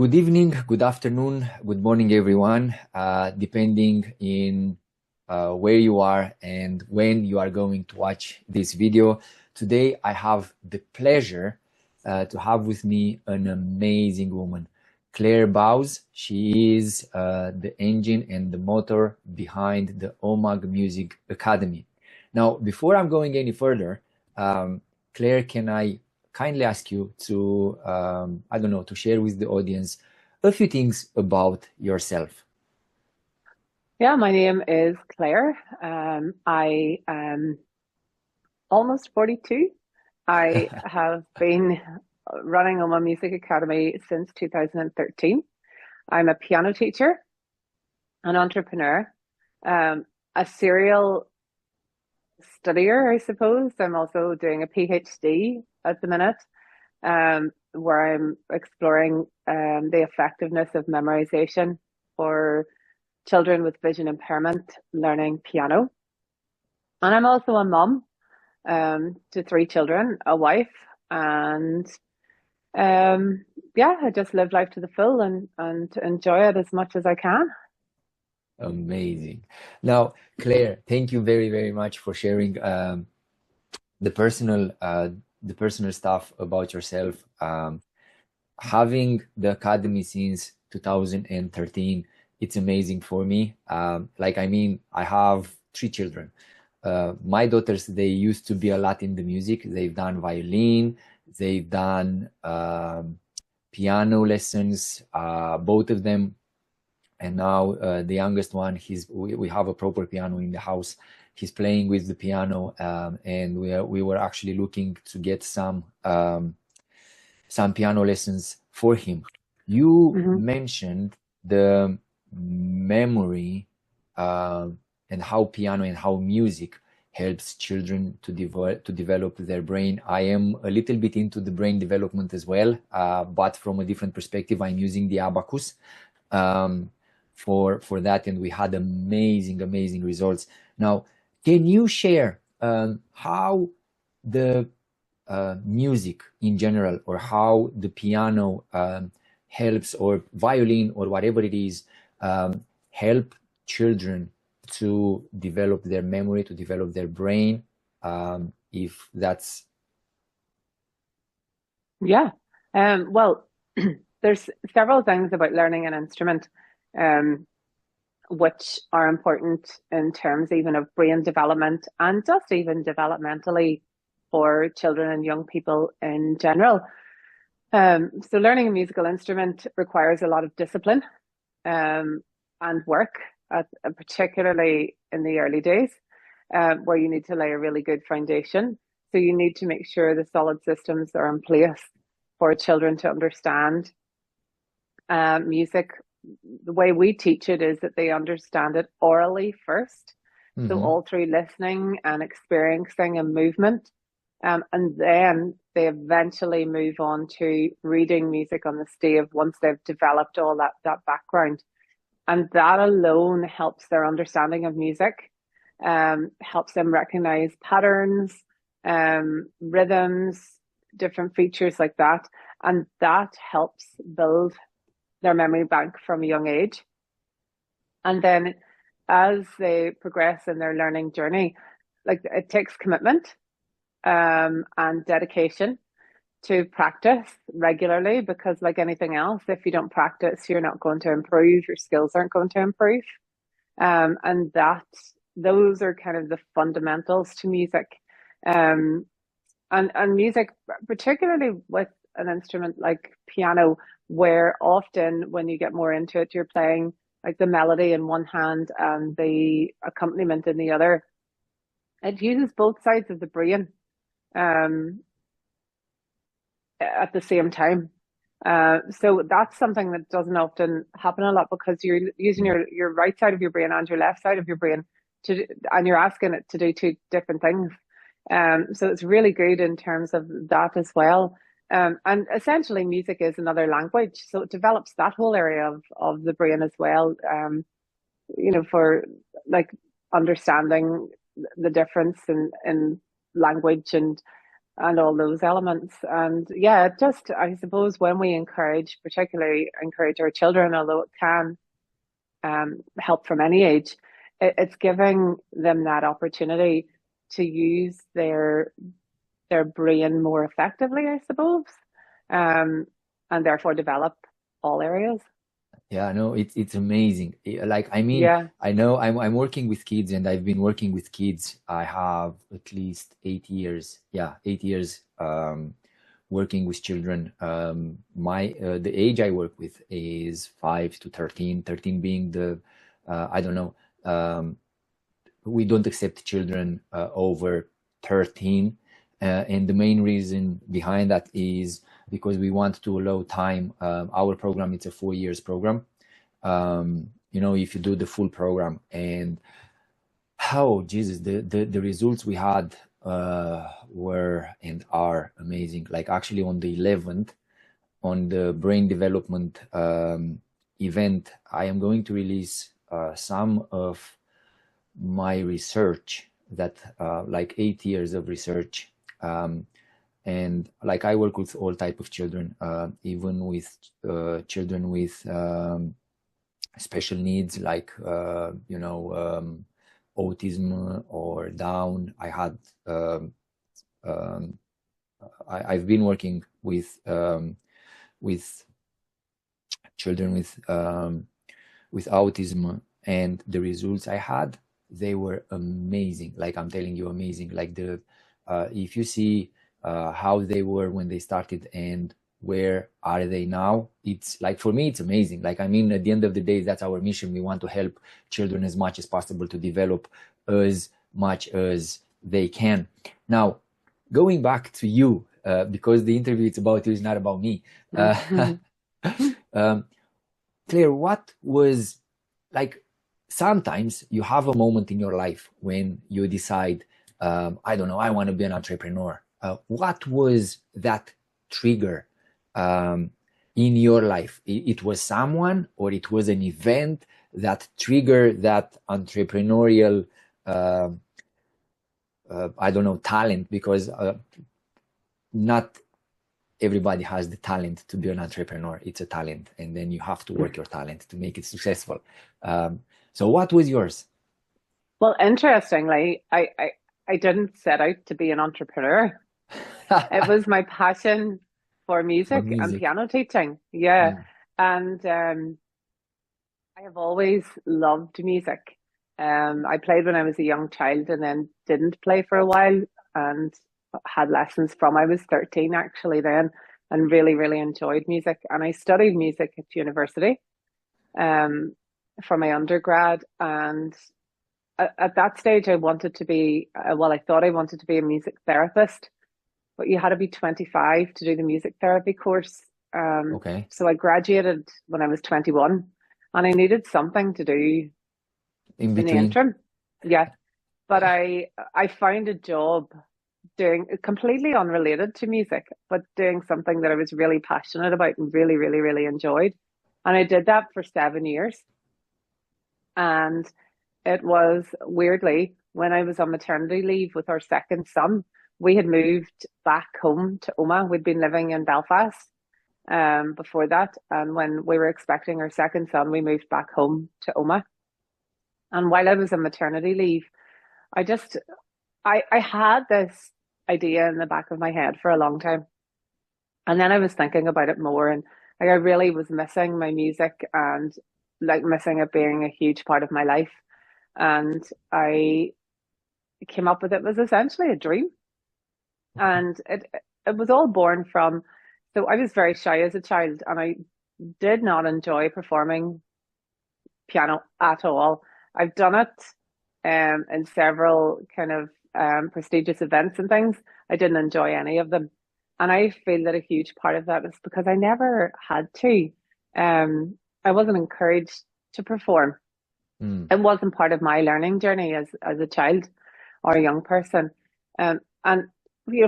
Good evening, good afternoon, good morning, everyone, depending in where you are and when you are going to watch this video. Today, I have the pleasure to have with me an amazing woman, Claire Bowes. She is the engine and the motor behind the Omagh Music Academy. Now, before I'm going any further, Claire, can I kindly ask you to, I don't know, to share with the audience a few things about yourself? Yeah, my name is Claire. I am almost 42. I have been running Omagh Music Academy since 2013. I'm a piano teacher, an entrepreneur, a serial studier, I suppose. I'm also doing a PhD at the minute, where I'm exploring the effectiveness of memorization for children with vision impairment learning piano. And I'm also a mum to three children, a wife, and yeah, I just live life to the full and enjoy it as much as I can. Amazing. Now, Claire, thank you very, very much for sharing the personal stuff about yourself. Having the academy since 2013, it's amazing for me. I have three children. My daughters, they used to be a lot in the music. They've done violin, they've done piano lessons, both of them. And now the youngest one, we have a proper piano in the house. He's playing with the piano, and we were actually looking to get some piano lessons for him. You mentioned the memory and how piano and how music helps children to develop their brain. I am a little bit into the brain development as well, but from a different perspective. I'm using the abacus for that, and we had amazing results. Now, can you share how the music in general, or how the piano helps, or violin, or whatever it is, help children to develop their memory, to develop their brain, if that's... Yeah. Well, there's several things about learning an instrument which are important in terms even of brain development and just even developmentally for children and young people in general. So learning a musical instrument requires a lot of discipline and work, particularly in the early days, where you need to lay a really good foundation. So you need to make sure the solid systems are in place for children to understand music. The way we teach it is that they understand it orally first. So all through listening and experiencing and movement. And then they eventually move on to reading music on the stave once they've developed all that background. And that alone helps their understanding of music, helps them recognize patterns, rhythms, different features like that. And that helps build their memory bank from a young age. And then as they progress in their learning journey, like it takes commitment and dedication to practice regularly, because like anything else, if you don't practice, you're not going to improve, your skills aren't going to improve. And those are kind of the fundamentals to music. And music, particularly with an instrument like piano, where often when you get more into it, you're playing like the melody in one hand and the accompaniment in the other. It uses both sides of the brain at the same time. So that's something that doesn't often happen a lot, because you're using your right side of your brain and your left side of your brain and you're asking it to do two different things. So it's really good in terms of that as well. And essentially music is another language, so it develops that whole area of the brain as well, for like understanding the difference in language and and all those elements. And yeah, it just, I suppose when we encourage, particularly encourage our children, although it can help from any age, it's giving them that opportunity to use their brain more effectively, I suppose, and therefore develop all areas. Yeah, no, it's amazing. Like, I mean, Yeah. I know I'm working with kids, and I've been working with kids. I have at least 8 years. Yeah, 8 years working with children. My the age I work with is 5 to 13. 13 being the I don't know. We don't accept children over 13, and the main reason behind that is because we want to allow time. Our program, it's a 4 years program. If you do the full program, and oh Jesus, the results we had were and are amazing. Like, actually, on the 11th, on the brain development event, I am going to release some of my research, that like 8 years of research. And like, I work with all type of children, even with children with special needs, like autism or Down. I've been working with children with autism, and the results I had, they were amazing. Like, I'm telling you, amazing. Like, if you see how they were when they started and where are they now, it's like, for me, it's amazing. Like, I mean, at the end of the day, that's our mission. We want to help children as much as possible to develop as much as they can. Now, going back to you, because the interview, it's about you, it's not about me. Claire, what was, like, sometimes you have a moment in your life when you decide, I don't know, I want to be an entrepreneur. What was that trigger in your life? It was someone, or it was an event that triggered that entrepreneurial, I don't know, talent? Because not everybody has the talent to be an entrepreneur. It's a talent, and then you have to work your talent to make it successful. So what was yours? Well, interestingly, I didn't set out to be an entrepreneur. It was my passion for For music and music. piano teaching. Yeah. Mm. And I have always loved music. I played when I was a young child and then didn't play for a while, and had lessons from I was 13 actually then, and really, really enjoyed music. And I studied music at university um, for my undergrad. And at that stage, I wanted to be, well, I thought I wanted to be a music therapist, but you had to be 25 to do the music therapy course. Okay. So I graduated when I was 21, and I needed something to do In in the between. interim. Yeah. But I found a job doing completely unrelated to music, but doing something that I was really passionate about and really, really, really enjoyed. And I did that for 7 years. And it was weirdly when I was on maternity leave with our second son, we had moved back home to Omagh. We'd been living in Belfast before that. And when we were expecting our second son, we moved back home to Omagh. And while I was on maternity leave, I just I had this idea in the back of my head for a long time. And then I was thinking about it more, and like, I really was missing my music, and like missing it being a huge part of my life. And I came up with, it was essentially a dream. And it was all born from, so I was very shy as a child, and I did not enjoy performing piano at all. I've done it in several kind of prestigious events and things. I didn't enjoy any of them. And I feel that a huge part of that is because I never had to. I wasn't encouraged to perform. Mm. It wasn't part of my learning journey as a child or a young person. And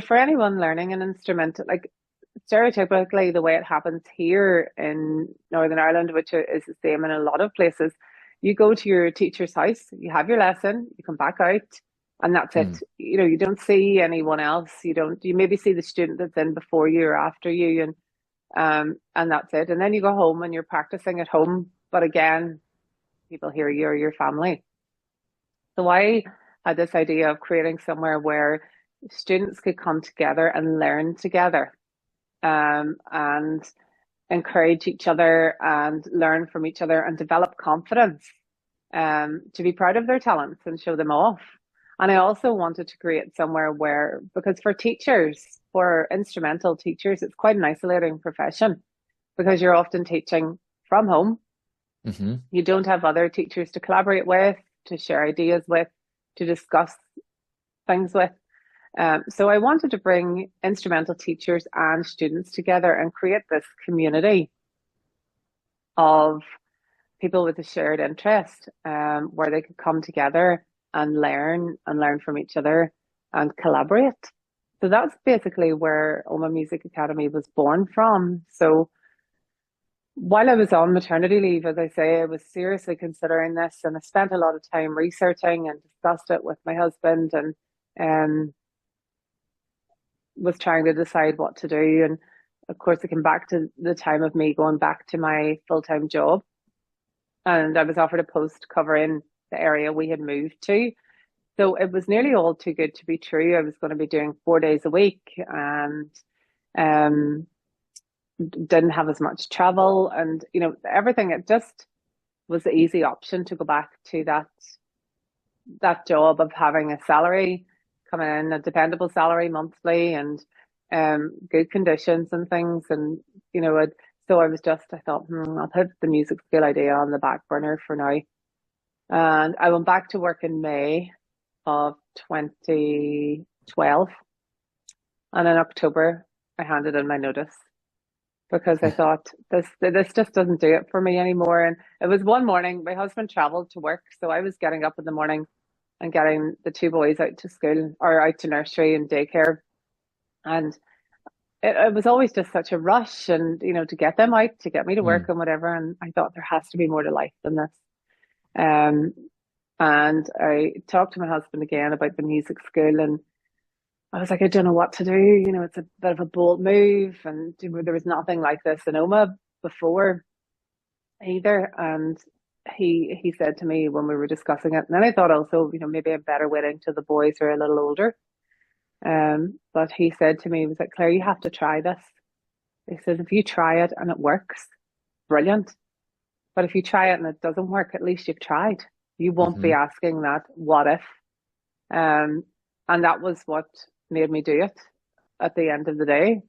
for anyone learning an instrument, like, stereotypically the way it happens here in Northern Ireland, which is the same in a lot of places, you go to your teacher's house, you have your lesson, you come back out, and that's it. Mm. You know, you don't see anyone else. You maybe see the student that's in before you or after you, and that's it. And then you go home and you're practicing at home, but again, people hear you or your family. So I had this idea of creating somewhere where students could come together and learn together, and encourage each other and learn from each other and develop confidence, to be proud of their talents and show them off. And I also wanted to create somewhere where, because for teachers, for instrumental teachers, it's quite an isolating profession because you're often teaching from home. Mm-hmm. You don't have other teachers to collaborate with, to share ideas with, to discuss things with. So I wanted to bring instrumental teachers and students together and create this community of people with a shared interest, where they could come together and learn from each other and collaborate. So that's basically where Omagh Music Academy was born from. So while I was on maternity leave, as I say, I was seriously considering this, and I spent a lot of time researching and discussed it with my husband, and um, was trying to decide what to do. And of course, it came back to the time of me going back to my full-time job, and I was offered a post covering the area we had moved to. So it was nearly all too good to be true. I was going to be doing 4 days a week, and um, didn't have as much travel, and everything. It just was the easy option to go back to that job of having a salary coming in, a dependable salary monthly, and good conditions and things. And so I thought, I'll put the music school idea on the back burner for now. And I went back to work in May of 2012, and in October I handed in my notice because I thought this just doesn't do it for me anymore. And it was one morning, my husband traveled to work, so I was getting up in the morning and getting the two boys out to school or out to nursery and daycare. And it was always just such a rush, and to get them out, to get me to work Mm. and whatever. And I thought there has to be more to life than this. Um, and I talked to my husband again about the music school, and I was like, I don't know what to do. It's a bit of a bold move, and there was nothing like this in Omagh before either. And he said to me when we were discussing it, and then I thought also, maybe I'm better waiting till the boys are a little older. But he said to me, he was like, Claire, you have to try this. He says, if you try it and it works, brilliant. But if you try it and it doesn't work, at least you've tried. You won't be Mm-hmm. asking that what if. Um, and that was what made me do it at the end of the day.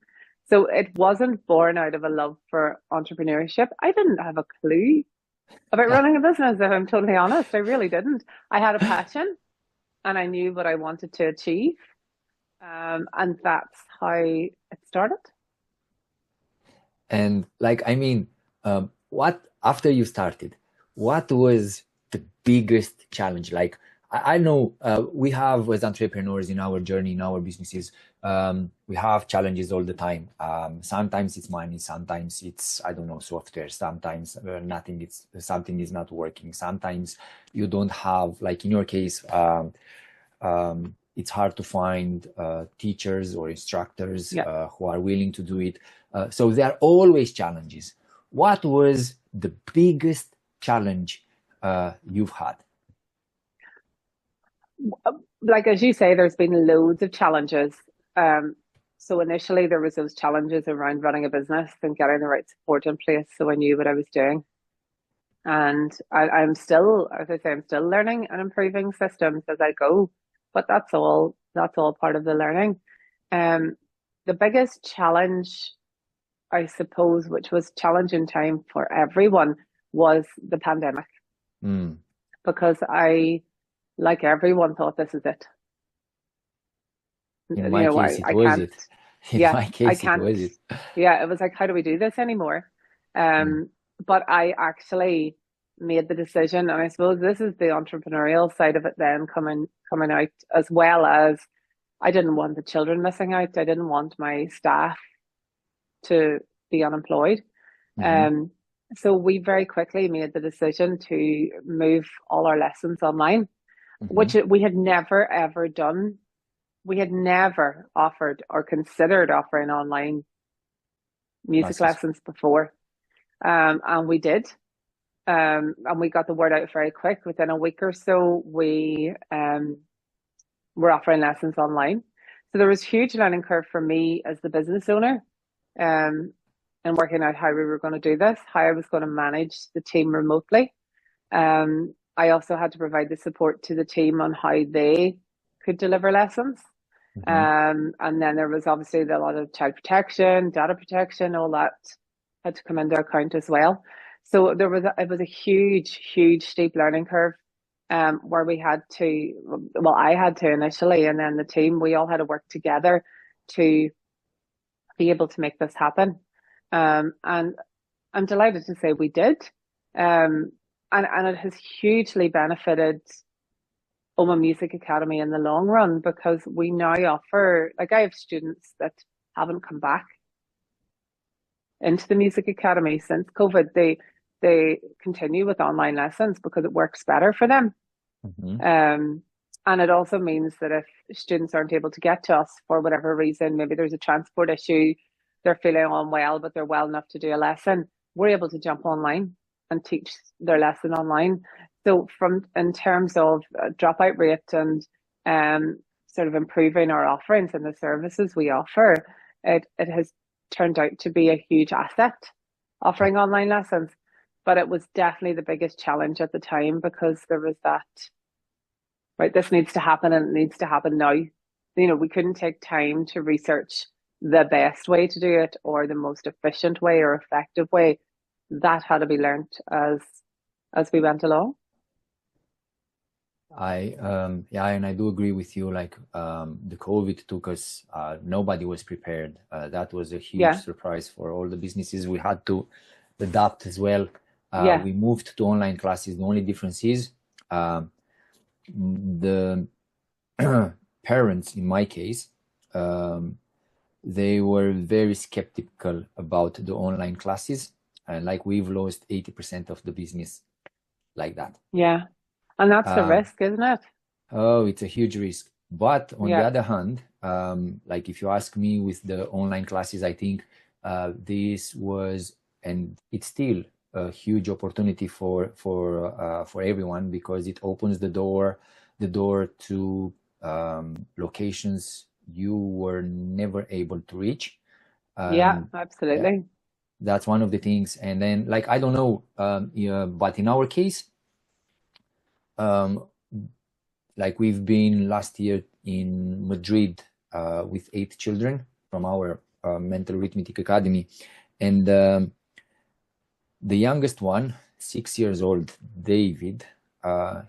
So it wasn't born out of a love for entrepreneurship. I didn't have a clue about running a business, if I'm totally honest. I really didn't. I had a passion and I knew what I wanted to achieve. And that's how it started. And like, I mean, what after you started, what was the biggest challenge? Like, I know we have as entrepreneurs in our journey, in our businesses, we have challenges all the time. Sometimes it's money, sometimes it's, I don't know, software, sometimes nothing, it's something is not working. Sometimes you don't have, like in your case, it's hard to find teachers or instructors Yeah. who are willing to do it. So there are always challenges. What was the biggest challenge you've had? Like as you say, there's been loads of challenges. So initially there was those challenges around running a business and getting the right support in place so I knew what I was doing. And I'm still, as I say, I'm still learning and improving systems as I go. But that's all part of the learning. Um, the biggest challenge, I suppose, which was challenging time for everyone, was the pandemic. Mm. Because I, like everyone, thought this is it. In my case, it I was can't, it. In yeah, my I case, it can't, was it. yeah, it was like, how do we do this anymore? Mm. But I actually made the decision, and I suppose this is the entrepreneurial side of it then coming out, as well as I didn't want the children missing out. I didn't want my staff to be unemployed. Mm-hmm. Um, so we very quickly made the decision to move all our lessons online. Mm-hmm. which we had never ever done. We had never offered or considered offering online music Classes. lessons before. And we did. And we got the word out very quick. Within a week or so, we were offering lessons online. So there was huge learning curve for me as the business owner, um, and working out how we were going to do this, how I was going to manage the team remotely. I also had to provide the support to the team on how they could deliver lessons. Mm-hmm. And then there was obviously a lot of child protection, data protection, all that had to come into account as well. So it was a huge, huge steep learning curve, where we had to, well, I had to initially, and then the team, we all had to work together to be able to make this happen. And I'm delighted to say we did. Um, and it has hugely benefited Omagh Music Academy in the long run because we now offer, like I have students that haven't come back into the Music Academy since COVID. They continue with online lessons because it works better for them. Mm-hmm. And it also means that if students aren't able to get to us for whatever reason, maybe there's a transport issue, they're feeling unwell, but they're well enough to do a lesson, we're able to jump online and teach their lesson online. So from in terms of dropout rate and sort of improving our offerings and the services we offer, it has turned out to be a huge asset offering online lessons. But it was definitely the biggest challenge at the time because there was that, right, this needs to happen and it needs to happen now. You know, we couldn't take time to research the best way to do it or the most efficient way or effective way. That had to be learnt as we went along. Yeah, and I do agree with you. Like the COVID took us, nobody was prepared. That was a huge Yeah, surprise for all the businesses. We had to adapt as well. yeah, We moved to online classes. The only difference is the parents, in my case, they were very skeptical about the online classes, and like we've lost 80% of the business like that. yeah. And that's the Um, risk, isn't it? Oh, it's a huge risk. But on the Yeah, other hand, like if you ask me with the online classes, I think this was and it's still a huge opportunity for everyone because it opens the door to locations you were never able to reach. yeah, Yeah, absolutely. that's one of the things. And then, like I don't know, yeah, but in our case, um, like we've been last year in Madrid with 8 children from our mental arithmetic academy, and the youngest one, 6 years old, David,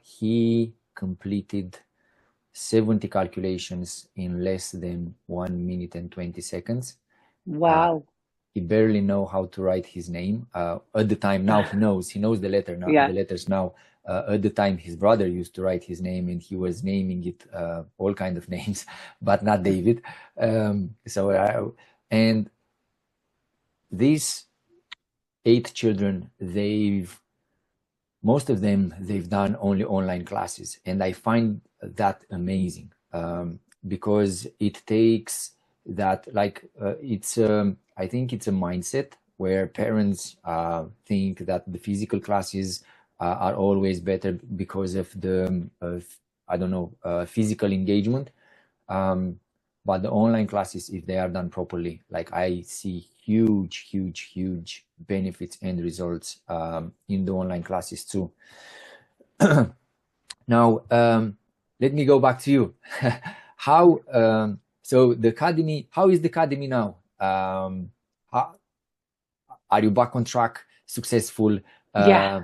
he completed 70 calculations in less than 1 minute and 20 seconds. Uh, Wow. he barely know how to write his name at the time. Now he knows the Yeah, the letters now. At the time his brother used to write his name and he was naming it all kind of names but not David. And these 8 children, most of them they've done only online classes, and I find that amazing, because it takes that like it's I think it's a mindset where parents think that the physical classes are always better because of the I don't know, physical engagement, but the online classes, if they are done properly, like I see huge benefits and results in the online classes too. Now, let me go back to you. How so the academy? How is the academy now? How, are you back on track? Successful? yeah, Uh,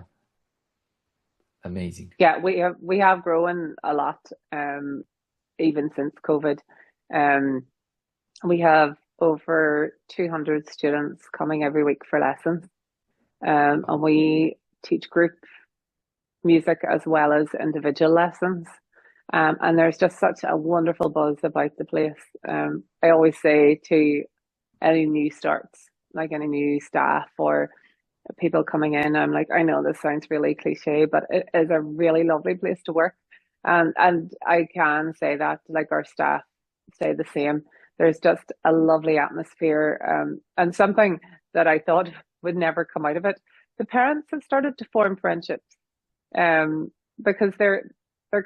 Amazing. yeah. We have grown a lot, even since COVID. Um, we have over 200 students coming every week for lessons. And we teach group music as well as individual lessons. And there's just such a wonderful buzz about the place. I always say to any new starts, like any new staff or people coming in, I'm like, I know this sounds really cliche, but it is a really lovely place to work. And I can say that, like, our staff say the same. There's just a lovely atmosphere, and something that I thought would never come out of it. The parents have started to form friendships, um, because they're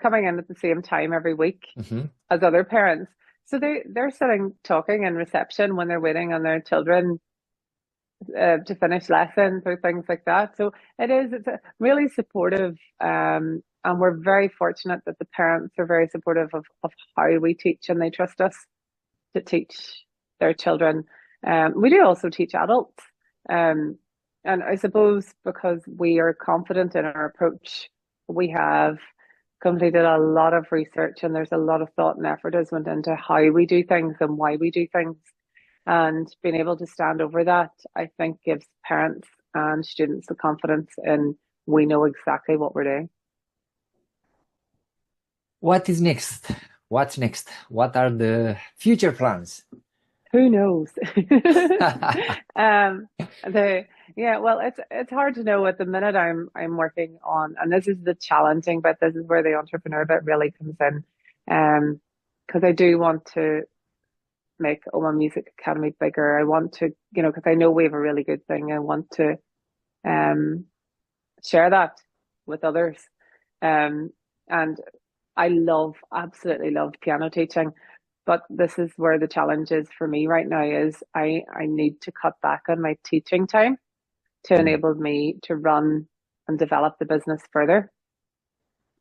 coming in at the same time every week Hmm. as other parents. So they're sitting talking in reception when they're waiting on their children to finish lessons or things like that. So it's a really supportive, and we're very fortunate that the parents are very supportive of how we teach, and they trust us to teach their children. We do also teach adults. Um, and I suppose because we are confident in our approach, we have completed a lot of research, and there's a lot of thought and effort has went into how we do things and why we do things. And being able to stand over that, I think, gives parents and students the confidence in we know exactly what we're doing. What is next? What's next? What are the future plans? Who knows? um, the Yeah, well, it's hard to know at the minute. I'm working on, and this is the challenging bit. This is where the entrepreneur bit really comes in, because I do want to make Omagh Music Academy bigger. I want to, because I know we have a really good thing. I want to um share that with others. Um, and I absolutely love piano teaching, but this is where the challenge is for me right now is I need to cut back on my teaching time to Mm. enable me to run and develop the business further.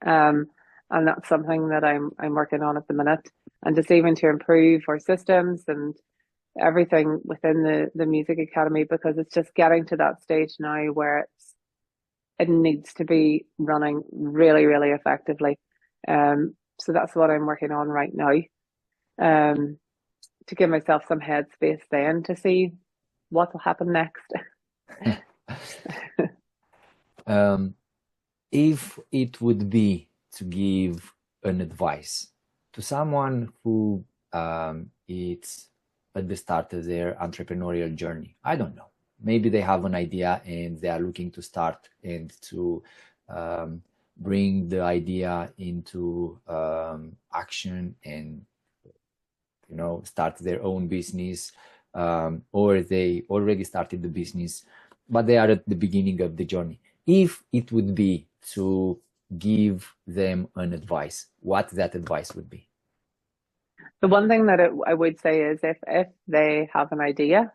Um, and that's something that I'm working on at the minute, and just even to improve our systems and everything within the music academy, because it's just getting to that stage now where it needs to be running really, really effectively. So that's what I'm working on right now. Um, to give myself some headspace then to see what will happen next. Um, if it would be to give an advice to someone who is at the start of their entrepreneurial journey, I don't know, maybe they have an idea and they are looking to start and to um, bring the idea into action and start their own business, or they already started the business but they are at the beginning of the journey. If it would be to give them an advice, what that advice would be? The one thing that I would say is if they have an idea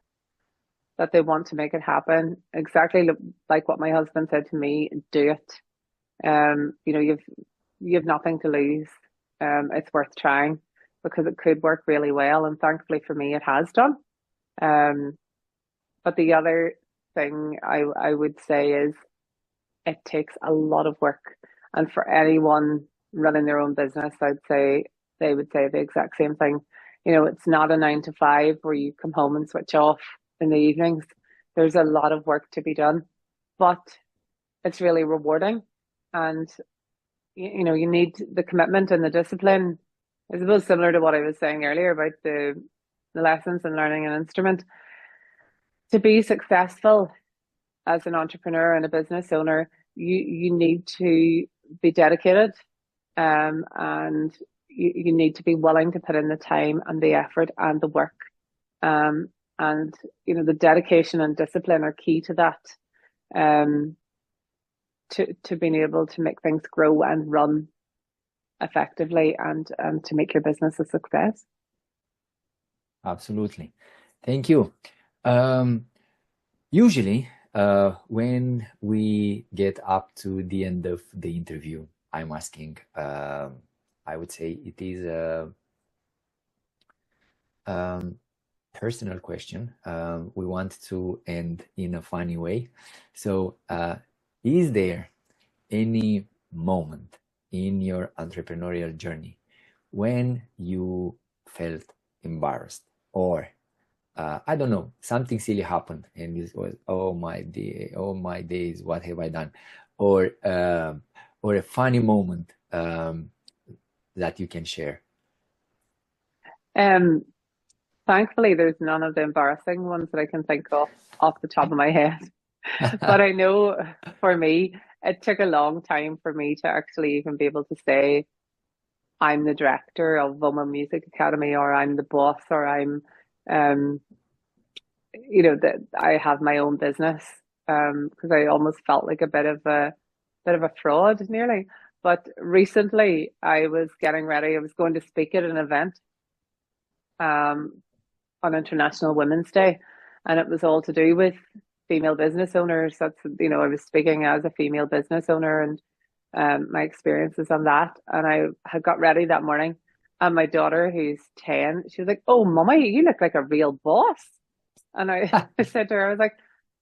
that they want to make it happen, exactly like what my husband said to me, do it. You've nothing to lose. It's worth trying because it could work really well, and thankfully for me, it has done. Um, but the other thing I would say is it takes a lot of work, and for anyone running their own business, I'd say they would say the exact same thing. It's not a 9 to 5 where you come home and switch off in the evenings. There's a lot of work to be done, but it's really rewarding, and you need the commitment and the discipline. I suppose similar to what I was saying earlier about the lessons and learning an instrument. To be successful as an entrepreneur and a business owner, you need to be dedicated, and you need to be willing to put in the time and the effort and the work. Um, and the dedication and discipline are key to that. Um, to being able to make things grow and run effectively, and to make your business a success. Absolutely. Thank you. Usually, when we get up to the end of the interview, I'm asking, I would say it is a personal question. We want to end in a funny way. So, is there any moment in your entrepreneurial journey when you felt embarrassed, or I don't know, something silly happened and it was, oh my day, oh my days, what have I done? Or a funny moment that you can share? Um, Thankfully, there's none of the embarrassing ones that I can think of off the top of my head. But I know for me, it took a long time for me to actually even be able to say I'm the director of Omagh Music Academy, or I'm the boss, or I'm, um, that I have my own business. Because I almost felt like a bit of a fraud, nearly. But recently, I was getting ready. I was going to speak at an event, um, on International Women's Day, and it was all to do with female business owners. I was speaking as a female business owner, and my experiences on that. And I had got ready that morning, and my daughter, who's 10, she was like, "Oh, Mummy, you look like a real boss." And I said to her, I was like,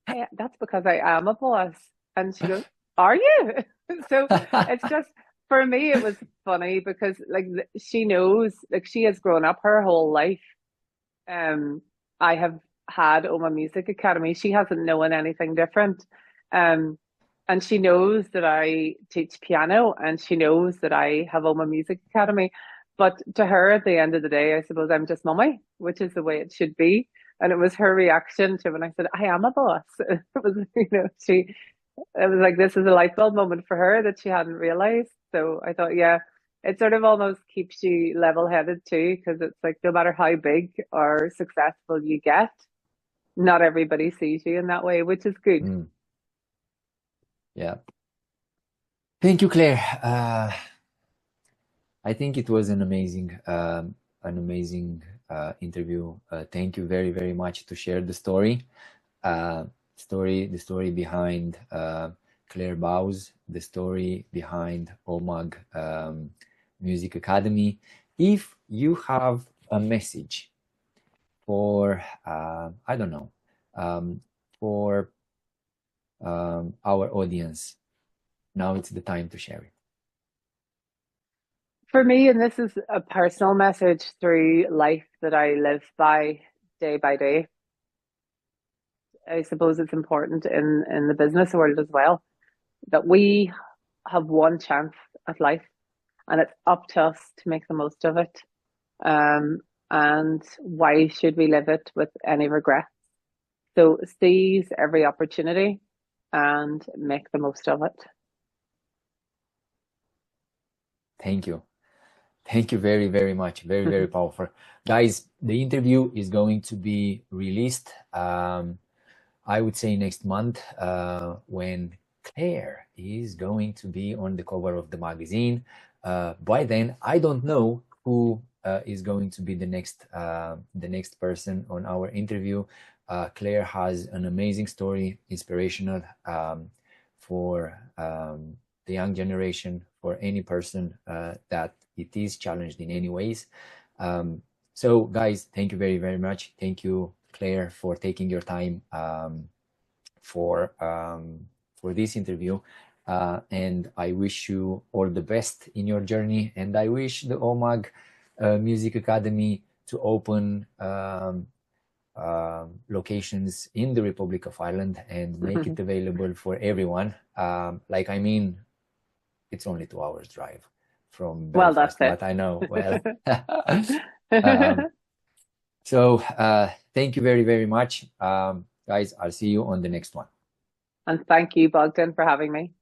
"Hey, that's because I am a boss." And she goes, "Are you?" So it's just, for me, it was funny because like she knows, like she has grown up her whole life. Um, I have had Omagh Music Academy. She hasn't known anything different. Um, and she knows that I teach piano, and she knows that I have Omagh Music Academy. But to her, at the end of the day, I suppose I'm just mummy, which is the way it should be. And it was her reaction to when I said, "I am a boss." It was, it was like, this is a light bulb moment for her that she hadn't realized. So I thought, yeah, it sort of almost keeps you level headed too, because it's like no matter how big or successful you get, not everybody sees you in that way, which is good. Mm, yeah. Thank you, Claire. I think it was an amazing interview. Thank you very, very much to share the story. The story behind Claire Bowes, the story behind Omagh Music Academy. If you have a message for, I don't know, for our audience, now it's the time to share it. For me, and this is a personal message through life that I live by day, I suppose it's important in the business world as well, that we have one chance at life, and it's up to us to make the most of it. Um, and why should we live it with any regret? So seize every opportunity and make the most of it. Thank you. Thank you very, very much. Very, very powerful. Guys, the interview is going to be released, I would say next month, when Claire is going to be on the cover of the magazine. By then, I don't know who is going to be the next person on our interview. Claire has an amazing story, inspirational, for the young generation, for any person that it is challenged in any ways. So guys, thank you very, very much. Thank you, Claire, for taking your time for this interview. And I wish you all the best in your journey. And I wish the Omagh Music Academy to open locations in the Republic of Ireland and make it available for everyone. It's only 2 hours drive from Well, Belfast, that's but I know well. it. So thank you very, very much. Guys, I'll see you on the next one. And thank you, Bogdan, for having me.